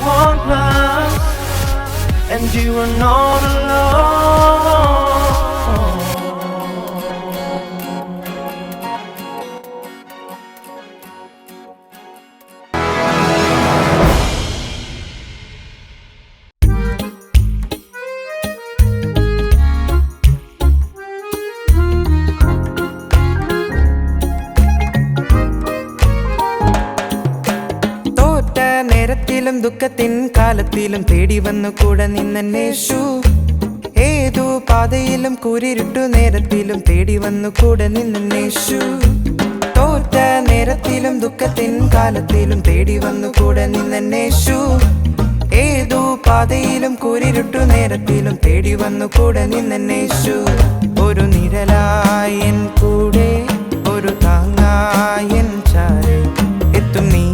hopeless, and you are not alone. നേരത്തിലും ദുഃഖത്തിൻ കാലത്തിലും തേടി വന്നു കൂടെ നിന്നേശു. ഏതു പാതയിലും കൂരിരുട്ടു നേരത്തിലും തേടി വന്നു കൂടെ നിന്നേശു. തോറ്റ നേരത്തിലും ദുഃഖത്തിൻ കാലത്തിലും തേടി വന്നു കൂടെ നിന്നേശു. ഏതു പാതയിലും കൂരിരുട്ടു നേരത്തിലും തേടി വന്നു കൂടെ നിന്നേശു. ഒരു നിഴലായൻ കൂടെ, ഒരു താങ്ങായൻ ചാരെ എത്തും നീ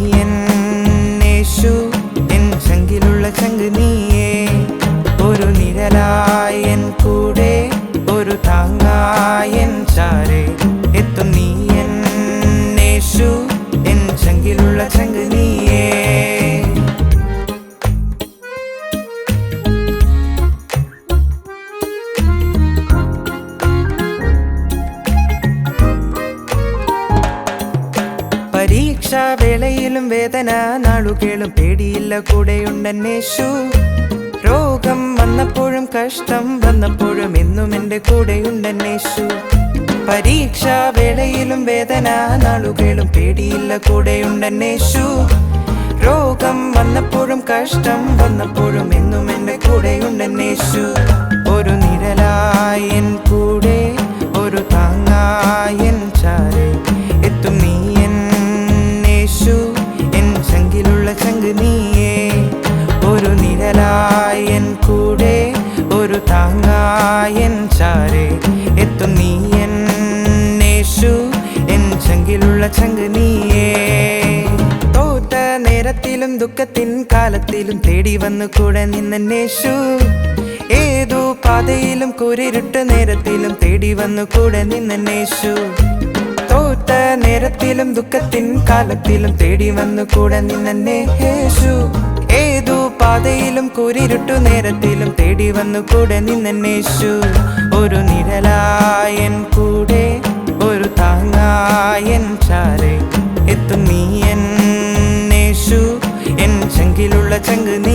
എൻ ചങ്കിലുള്ള ചങ്ക് നീയേ. ഒരു നിഴലായൻ കൂടെ, ഒരു താങ്ങായൻ ചാരെ എത്തും നീ എന്നേശു, എൻ ചങ്കിലുള്ള ചങ്ക് നീയേ. പരീക്ഷാവേളയിലും വേദന നാളുകളും പേടിയില്ല കൂടെയുണ്ടെന്നേശു. രോഗം വന്നപ്പോഴും കഷ്ടം വന്നപ്പോഴും എന്നും എൻ്റെ കൂടെയുണ്ടെന്നേശു. പരീക്ഷാവേളയിലും വേദന നാളുകളും പേടിയില്ല കൂടെയുണ്ടെന്നേശു. രോഗം വന്നപ്പോഴും കഷ്ടം വന്നപ്പോഴും എന്നും എൻ്റെ കൂടെയുണ്ടെന്നേശു. ഒരു നിഴലായൻ കൂടെ, ഒരു താങ്ങായൻ ചാരെ എത്തും നീ എന്നേശു, എൻ ചങ്കിലുള്ള ചങ്ക് നീയേ. ഒരു നിഴലായൻ കൂടെ, ഒരു താങ്ങായൻ ചാരെ എത്തും നീ എന്നേശു, എൻ ചങ്കിലുള്ള ചങ്ക് നീയേ. തോറ്റ നേരത്തിലും ദുഃഖത്തിൻ കാലത്തിലും തേടി വന്നു കൂടെ നിന്നേശു. ഏതു പാതയിലും കൂരിരുട്ട് നേരത്തിലും തേടി വന്നു കൂടെ നിന്നേശു. തോറ്റ നേരത്തിലും ദുഃഖത്തിൻ കാലത്തിലും തേടി വന്നു കൂടെ നിന്നേശു. ഏതു പാതയിലും കൂരിരുട്ടു നേരത്തിലും തേടി വന്നു കൂടെ നിന്നേശു. ഒരു നിഴലായൻ കൂടെ, ഒരു താങ്ങായൻ ചാരെ എത്തും നീ എന്നേശു, എൻ ചങ്കിലുള്ള ചങ്ക് നീ.